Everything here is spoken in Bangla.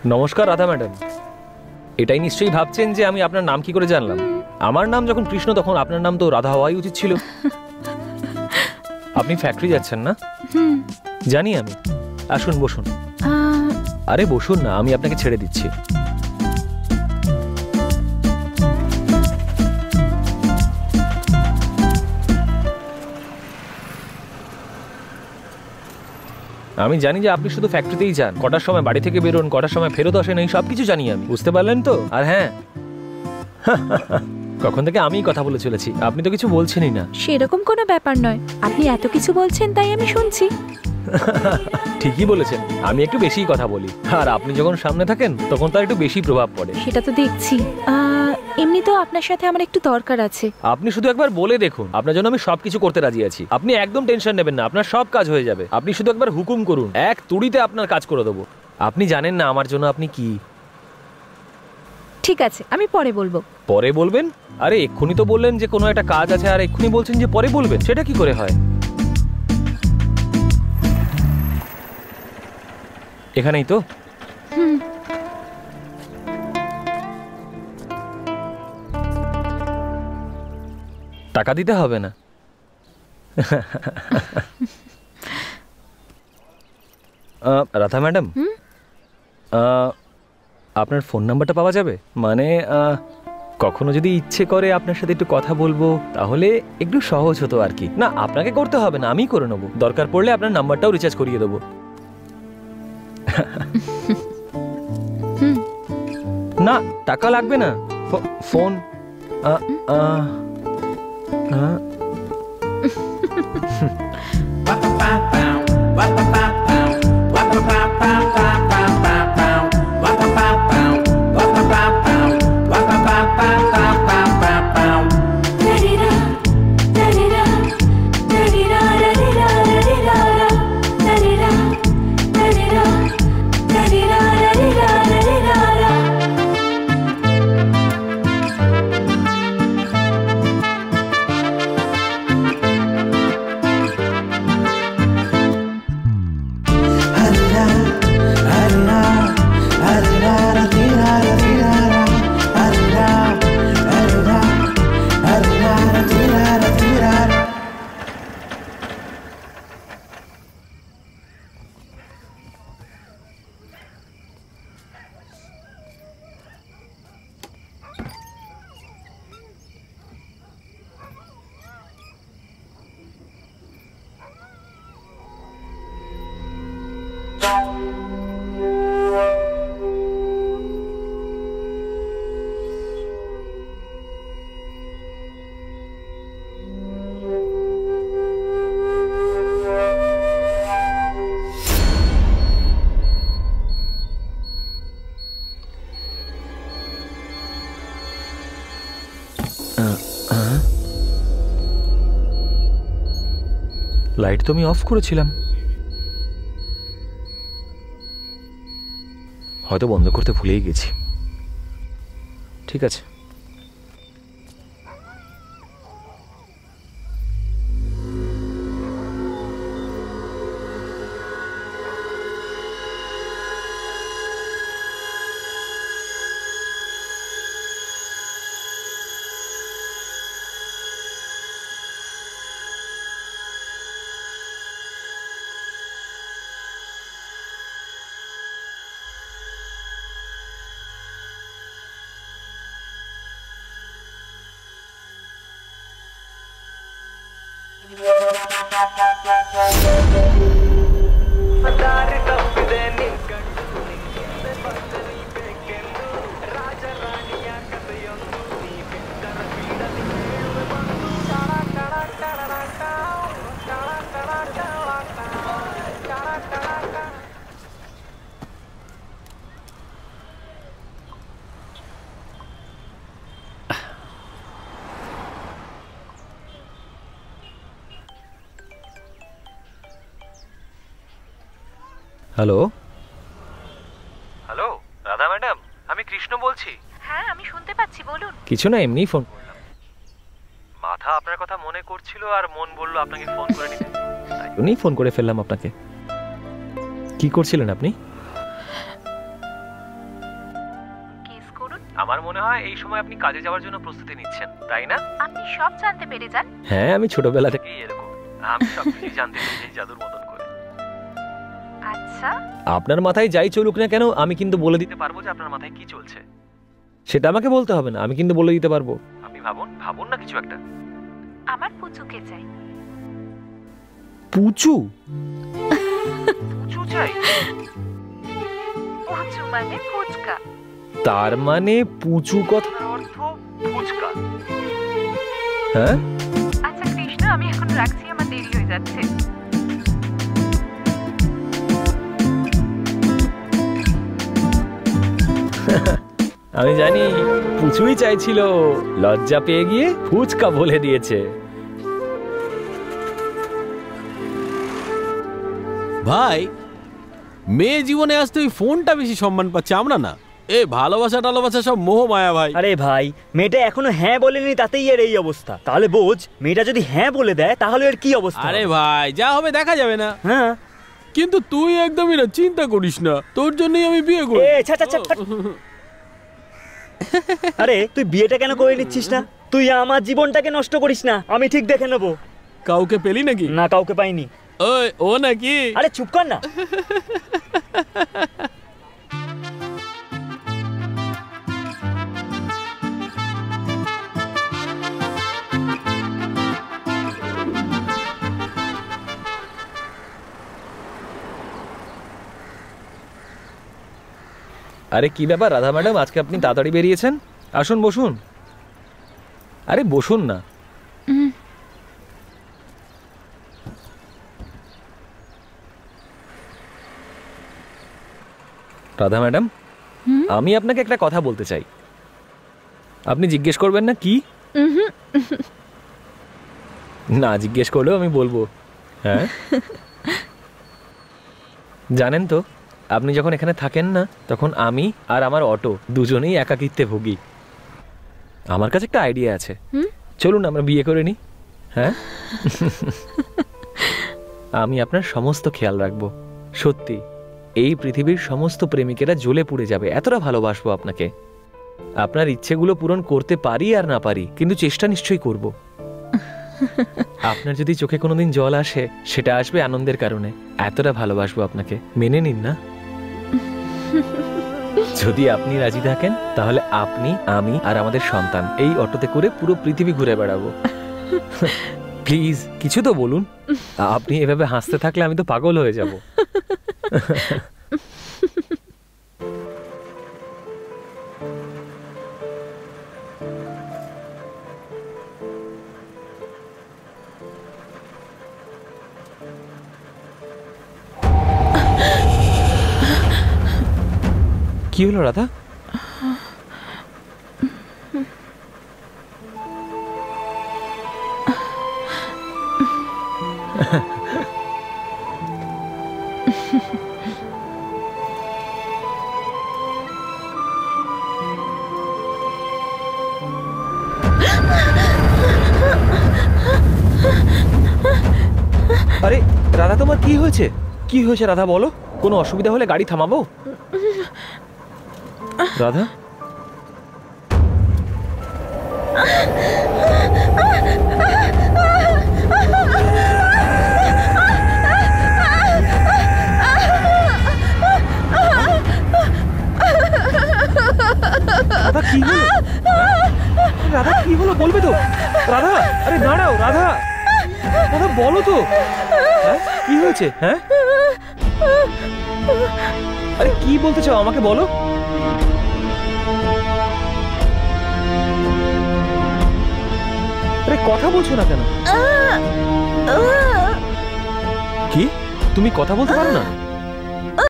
নমস্কার রাধা ম্যাডাম। এটাই নিশ্চয়ই ভাবছেন যে আমি আপনার নাম কি করে জানলাম। আমার নাম যখন কৃষ্ণ তখন আপনার নাম তো রাধা হওয়াই উচিত ছিল। আপনি ফ্যাক্টরি যাচ্ছেন না? জানি আমি। আসুন বসুন। আরে বসুন না, আমি আপনাকে ছেড়ে দিচ্ছি। আমি জানি যে আপনি শুধু ফ্যাক্টরিতেই যান, কটার সময় বাড়ি থেকে বেরোন, কটার সময় ফেরত আসেন, এই সবকিছু জানি আমি। বুঝতে পারলেন তো? আর হ্যাঁ, কখন থেকে আমিই কথা বলে চলেছি, আপনি তো কিছু বলছেনই না। সেরকম কোনো ব্যাপার নয়, আপনি এত কিছু বলছেন তাই আমি শুনছি। ঠিকই বলেছেন, আমি একটু বেশিই কথা বলি, আর আপনি যখন সামনে থাকেন তখন তার একটু বেশি প্রভাব পড়ে। সেটা তো দেখছি। এমনি তো আপনার সাথে আমার একটু দরকার আছে। আপনি শুধু একবার বলে দেখুন, আপনার জন্য আমি সবকিছু করতে রাজি আছি। আপনি একদম টেনশন নেবেন না, আপনার সব কাজ হয়ে যাবে। আপনি শুধু একবার হুকুম করুন, এক তুড়িতে আপনার কাজ করে দেবো। আপনি জানেন না আমার জন্য আপনি কি। ঠিক আছে, আমি পরে বলবো। পরে বলবেন? আরে এক্ষুনি তো বললেন যে কোনো একটা কাজ আছে, আর এক্ষুনি বলছেন যে পরে বলবেন, সেটা কি করে হয়? এখানেই তো। টাকা দিতে হবে না। রাধা ম্যাডাম, আপনার ফোন নাম্বারটা পাওয়া যাবে? মানে কখনো যদি ইচ্ছে করে আপনার সাথে একটু কথা বলবো, তাহলে একটু সহজ হতো আর কি। না, আপনাকে করতে হবে না, আমিই করে নেবো। দরকার পড়লে আপনার নাম্বারটাও রিচার্জ করিয়ে দেবো। না, টাকা লাগবে না। ফোন লাইট তো আমি অফ করেছিলাম, হয়তো বন্ধ করতে ভুলেই গেছি। ঠিক আছে। হ্যালো হ্যালো, রাধা ম্যাডাম, আমি কৃষ্ণ বলছি। হ্যাঁ, আমি শুনতে পাচ্ছি, বলুন। কিছু না, এমনিই ফোন করলাম। মাথা আপনার কথা মনে করছিল আর মন বলল আপনাকে ফোন করে নিতে, তাই জন্যই ফোন করে ফেললাম আপনাকে। কি করছিলেন আপনি? আমার মনে হয় এই সময় আপনি কাজে যাওয়ার জন্য প্রস্তুতি নিচ্ছেন, তাই না? আপনি সব জানতে পেরে যান। হ্যাঁ, আমি ছোটবেলা থেকেই এরকম। আমি সবকিছু জানতে পেরেছি এই জাদুর মতন করে। আচ্ছা, আপনার মাথায় যাই চলুক না কেন, আমি কিন্তু বলে দিতে পারবো যে আপনার মাথায় কি চলছে। সেটা আমাকে বলতে হবে না, আমি কিন্তু বলে দিতে পারবো। আপনি ভাবুন না কিছু একটা। আমার পুচুকে চাই। পুচু? পুচু চাই? পুচু মানে ফুচকা। তার মানে পুচু কথার অর্থ ফুচকা? হ্যাঁ। আচ্ছা কৃষ্ণ, আমি এখন রাখছি, আমার দেরি হয়ে যাচ্ছে। আমি জানি পুচুই চাইছিল, লজ্জা পেয়ে গিয়ে ফুচকা বলে দিয়েছে। ভাই, মেয়ে জীবনে আসতে ওই ফোনটা বেশি সম্মান পাচ্ছে, আমরা না। এ ভালোবাসা সব মোহ মায়া ভাই। আরে ভাই, মেয়েটা এখনো হ্যাঁ বলেনি, তাতেই এর এই অবস্থা। তাহলে বোঝ, মেয়েটা যদি হ্যাঁ বলে দেয় তাহলে এর কি অবস্থা। আরে ভাই, যা হবে দেখা যাবে না। হ্যাঁ, কিন্তু তুই একদমই না, চিন্তা করিস না, তোর জন্যই আমি বিয়ে করি। আরে তুই বিয়েটা কেন করে নিচ্ছিস না? তুই আমার জীবনটাকে নষ্ট করিস না, আমি ঠিক দেখে নেবো। কাউকে পেলি নাকি? না, কাউকে পাইনি। ওই ও নাকি? আরে চুপ কর না। আরে কি ব্যাপার রাধা ম্যাডাম, আজকে আপনি তাড়াতাড়ি বেরিয়েছেন? আসুন বসুন। আরে বসুন না। রাধা ম্যাডাম, আমি আপনাকে একটা কথা বলতে চাই। আপনি জিজ্ঞেস করবেন না কি? না, জিজ্ঞেস করলেও আমি বলবো। হ্যাঁ, জানেন তো, আপনি যখন এখানে থাকেন না, তখন আমি আর আমার অটো দুজনেই একাকিত্বে ভুগি। আমার কাছে একটা আইডিয়া আছে, চলুন আমরা বিয়ে করে নিই। হ্যাঁ, আমি আপনার সমস্ত খেয়াল রাখবো। সত্যি, এই পৃথিবীর সমস্ত প্রেমিকেরা জ্বলে পুড়ে যাবে, এতটা ভালোবাসবো আপনাকে। আপনার ইচ্ছেগুলো পূরণ করতে পারি আর না পারি, কিন্তু চেষ্টা নিশ্চয়ই করব। আপনার যদি চোখে কোনোদিন জল আসে, সেটা আসবে আনন্দের কারণে। এতটা ভালোবাসবো আপনাকে, মেনে নিন না? যদি আপনি রাজি থাকেন, তাহলে আপনি, আমি আর আমাদের সন্তান এই অটোতে করে পুরো পৃথিবী ঘুরে বেড়াবো। প্লিজ কিছু তো বলুন। আপনি এভাবে হাসতে থাকলে আমি তো পাগল হয়ে যাব। কি হলো রাধা? আরে রাধা, তোমার কি হয়েছে? কি হয়েছে রাধা, বলো। কোনো অসুবিধা হলে গাড়ি থামাবো। রাধা, রাধা কি হলো? রাধা কি হলো বলবে তো? রাধা, আরে দাঁড়াও রাধা, রাধা বলো তো। হ্যাঁ, কি হয়েছে? হ্যাঁ, আরে কি বলতে চাও আমাকে বলো। আরে কথা বলছো না কেন? কি, তুমি কথা বলতে পারো না?